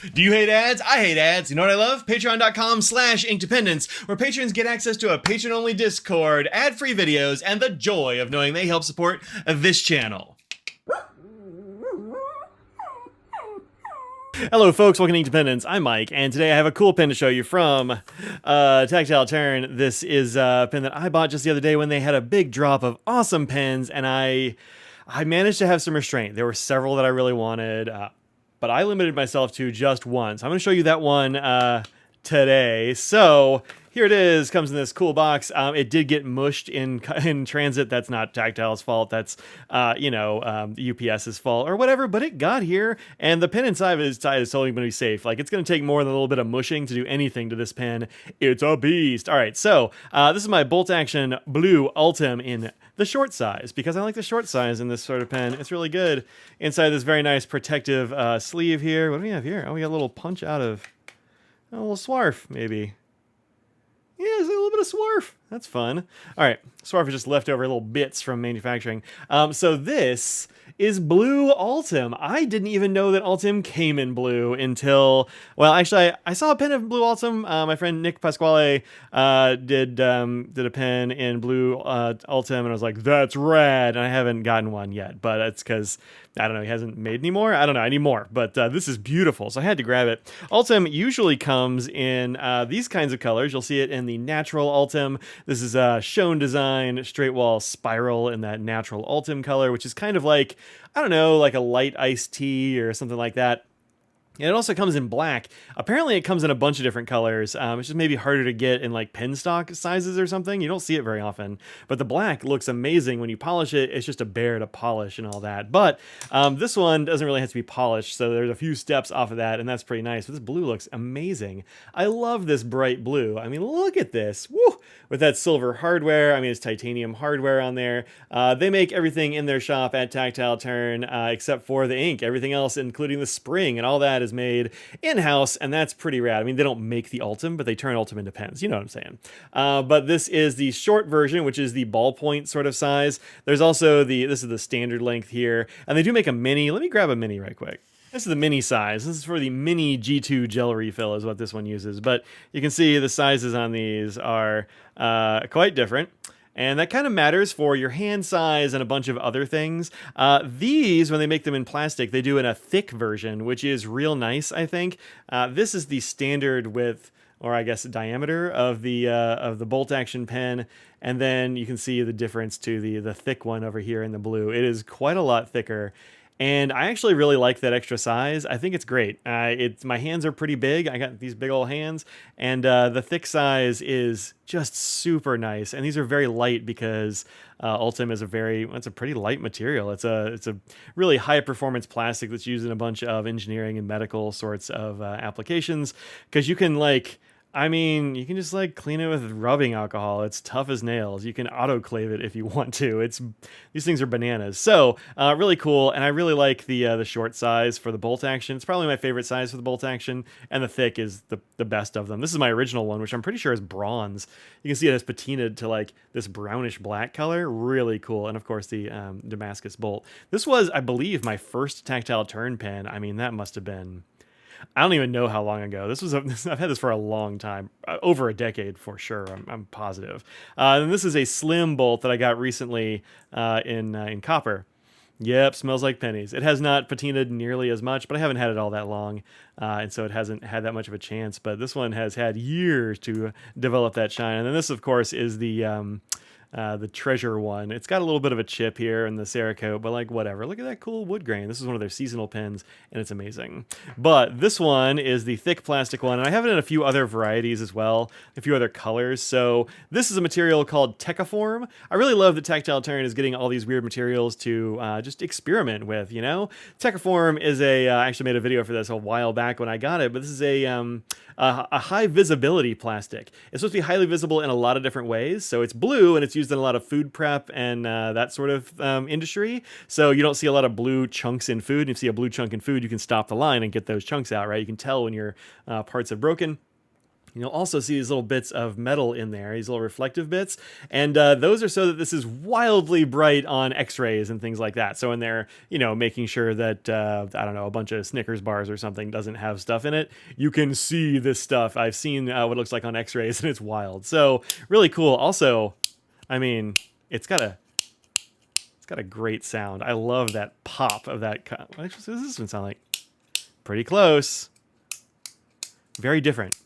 Do you hate ads? I hate ads. You know what I love? Patreon.com/inkdependence, where patrons get access to a patron-only Discord, ad-free videos, and the joy of knowing they help support this channel. Hello folks, welcome to Inkdependence. I'm Mike, and today I have a cool pen to show you from Tactile Turn. This is a pen that I bought just the other day when they had a big drop of awesome pens, and I managed to have some restraint. There were several that I really wanted, but I limited myself to just one. So I'm going to show you that one today. So here it is. Comes in this cool box. It did get mushed in transit. That's not Tactile's fault. That's UPS's fault or whatever. But it got here, and the pen inside is totally going to be safe. Like, it's going to take more than a little bit of mushing to do anything to this pen. It's a beast. All right, so this is my bolt action blue Ultem in the short size, because I like the short size in this sort of pen. It's really good. Inside this very nice protective sleeve here. What do we have here? Oh, we got a little punch out of a little swarf, maybe. Yeah, there's a little bit of swarf. That's fun. All right, swarf is just leftover little bits from manufacturing. So this is blue Ultem. I didn't even know that Ultem came in blue until, well, actually, I saw a pen of blue Ultem. My friend Nick Pasquale did a pen in blue Ultem, and I was like, that's rad. And I haven't gotten one yet, but it's because, I don't know, he hasn't made any more. I don't know, I need more, but this is beautiful, so I had to grab it. Ultem usually comes in these kinds of colors. You'll see it in the natural Ultem. This is a Shown Design straight wall spiral in that natural Ultem color, which is kind of like, I don't know, like a light iced tea or something like that. And it also comes in black. Apparently it comes in a bunch of different colors. It's just maybe harder to get in like pen stock sizes or something. You don't see it very often. But the black looks amazing when you polish it. It's just a bear to polish and all that. But this one doesn't really have to be polished, so there's a few steps off of that, and that's pretty nice. But this blue looks amazing. I love this bright blue. I mean, look at this. Woo! With that silver hardware. I mean, it's titanium hardware on there. They make everything in their shop at Tactile Turn except for the ink. Everything else, including the spring and all that, is made in-house, and that's pretty rad. I mean, they don't make the Ultem, but they turn Ultem into pens. You know what I'm saying. But this is the short version, which is the ballpoint sort of size. There's also this is the standard length here, and they do make a mini. Let me grab a mini right quick. This is the mini size. This is for the mini G2 gel refill is what this one uses. But you can see the sizes on these are quite different. And that kind of matters for your hand size and a bunch of other things. These, when they make them in plastic, they do in a thick version, which is real nice, I think. This is the standard width, or I guess diameter of the bolt action pen. And then you can see the difference to the thick one over here in the blue. It is quite a lot thicker. And I actually really like that extra size. I think it's great. My hands are pretty big. I got these big old hands, and the thick size is just super nice. And these are very light because Ultem is it's a pretty light material. It's a really high performance plastic that's used in a bunch of engineering and medical sorts of applications, because you can you can just clean it with rubbing alcohol. It's tough as nails. You can autoclave it if you want to. These things are bananas. So really cool, and I really like the short size for the bolt action. It's probably my favorite size for the bolt action, and the thick is the best of them. This is my original one, which I'm pretty sure is bronze. You can see it has patinaed to this brownish black color. Really cool, and of course the Damascus bolt. This was, I believe, my first Tactile Turn pen. I mean, that must have been, I don't even know how long ago. I've had this for a long time, over a decade for sure. I'm positive. And this is a slim bolt that I got recently in copper. Yep, smells like pennies. It has not patinaed nearly as much, but I haven't had it all that long, and so it hasn't had that much of a chance. But this one has had years to develop that shine. And then this, of course, is the treasure one. It's got a little bit of a chip here in the Cerakote, but whatever. Look at that cool wood grain. This is one of their seasonal pens, and it's amazing. But this one is the thick plastic one, and I have it in a few other varieties as well, a few other colors. So this is a material called Tecform. I really love that Tactile Turn is getting all these weird materials to just experiment with, you know? Tecform is I actually made a video for this a while back when I got it, but this is a high visibility plastic. It's supposed to be highly visible in a lot of different ways. So it's blue, and it's used in a lot of food prep and that sort of industry. So you don't see a lot of blue chunks in food. And if you see a blue chunk in food, you can stop the line and get those chunks out, right? You can tell when your parts have broken. You'll also see these little bits of metal in there, these little reflective bits, and those are so that this is wildly bright on X-rays and things like that. So when they're, making sure that, I don't know, a bunch of Snickers bars or something doesn't have stuff in it, you can see this stuff. I've seen what it looks like on X-rays, and it's wild. So really cool. Also, I mean, it's got a great sound. I love that pop of that. What does this one sound like? Pretty close. Very different.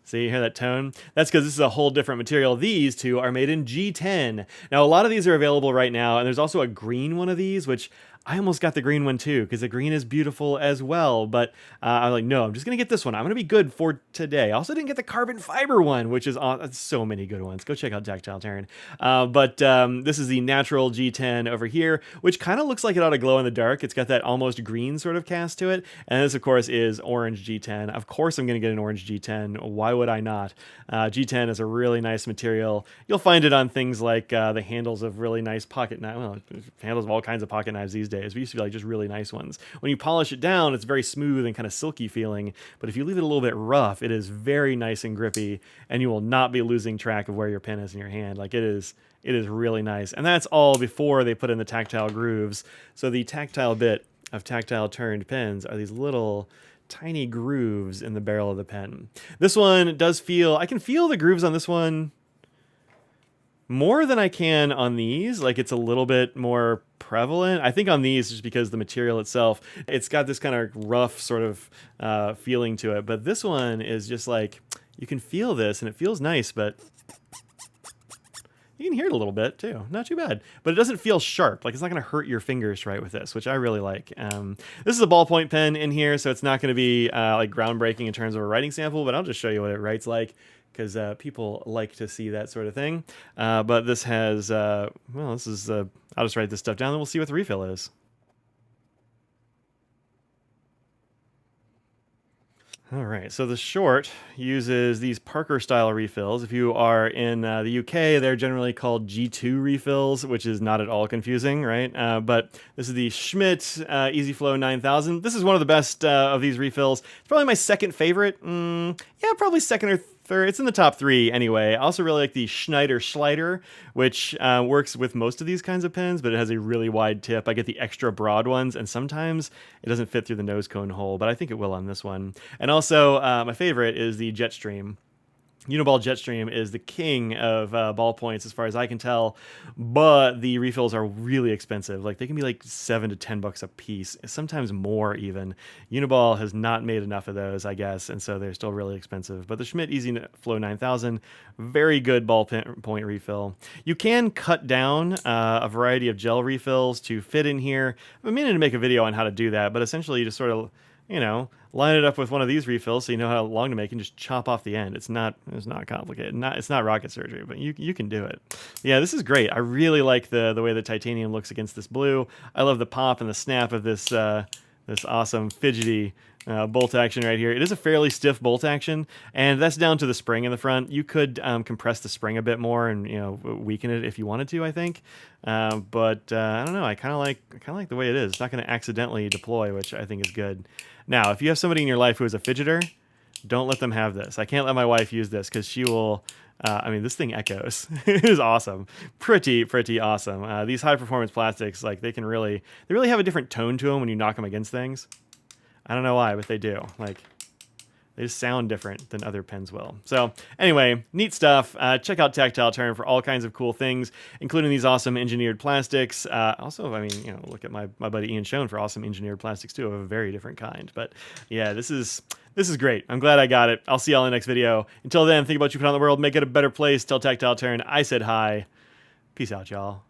See, you hear that tone? That's because this is a whole different material. These two are made in G10. Now, a lot of these are available right now, and there's also a green one of these, which I almost got the green one too, because the green is beautiful as well. But I was like, no, I'm just going to get this one. I'm going to be good for today. I also didn't get the carbon fiber one, which is so many good ones. Go check out Tactile Turn. But this is the natural G10 over here, which kind of looks like it ought to glow in the dark. It's got that almost green sort of cast to it. And this, of course, is orange G10. Of course, I'm going to get an orange G10. Why would I not? G10 is a really nice material. You'll find it on things like the handles of really nice pocket knives. Well, handles of all kinds of pocket knives these days. We used to be like just really nice ones. When you polish it down, it's very smooth and kind of silky feeling. But if you leave it a little bit rough, it is very nice and grippy, and you will not be losing track of where your pen is in your hand. Like it is really nice. And that's all before they put in the tactile grooves. So the tactile bit of tactile turned pens are these little tiny grooves in the barrel of the pen. This one does feel, I can feel the grooves on this one more than I can on these. Like it's a little bit more prevalent. I think on these, just because the material itself, it's got this kind of rough sort of feeling to it. But this one is just like, you can feel this and it feels nice, but you can hear it a little bit too. Not too bad. But it doesn't feel sharp. Like it's not going to hurt your fingers right with this, which I really like. This is a ballpoint pen in here, so it's not going to be like groundbreaking in terms of a writing sample, but I'll just show you what it writes like, because people like to see that sort of thing. But this has, I'll just write this stuff down and we'll see what the refill is. All right, so the short uses these Parker-style refills. If you are in the UK, they're generally called G2 refills, which is not at all confusing, right? But this is the Schmidt Easy Flow 9000. This is one of the best of these refills. It's probably my second favorite. Yeah, probably second or third. It's in the top three anyway. I also really like the Schneider Schleider, which works with most of these kinds of pens, but it has a really wide tip. I get the extra broad ones, and sometimes it doesn't fit through the nose cone hole, but I think it will on this one. And also, my favorite is the Jetstream. Uniball Jetstream is the king of ballpoints as far as I can tell, but the refills are really expensive. Like they can be like $7 to $10 a piece, sometimes more even. Uniball has not made enough of those, I guess, and so they're still really expensive. But the Schmidt Easy Flow 9000, very good ballpoint refill. You can cut down a variety of gel refills to fit in here. I'm meaning to make a video on how to do that, but essentially you just sort of, line it up with one of these refills so you know how long to make and just chop off the end. It's not complicated. It's not rocket surgery, but you can do it. Yeah, this is great. I really like the way the titanium looks against this blue. I love the pop and the snap of this this awesome fidgety bolt action right here. It is a fairly stiff bolt action, and that's down to the spring in the front. You could compress the spring a bit more and weaken it if you wanted to, I think. But I don't know. I kind of like the way it is. It's not going to accidentally deploy, which I think is good. Now, if you have somebody in your life who is a fidgeter, don't let them have this. I can't let my wife use this because she will. This thing echoes. It is awesome. Pretty awesome. These high performance plastics, like they really have a different tone to them when you knock them against things. I don't know why, but they do. Like, they just sound different than other pens will. So anyway, neat stuff. Check out Tactile Turn for all kinds of cool things, including these awesome engineered plastics. Also, look at my buddy Ian Schoen for awesome engineered plastics too, of a very different kind. But yeah, this is great. I'm glad I got it. I'll see y'all in the next video. Until then, think about what you put on the world, make it a better place. Tell Tactile Turn I said hi. Peace out, y'all.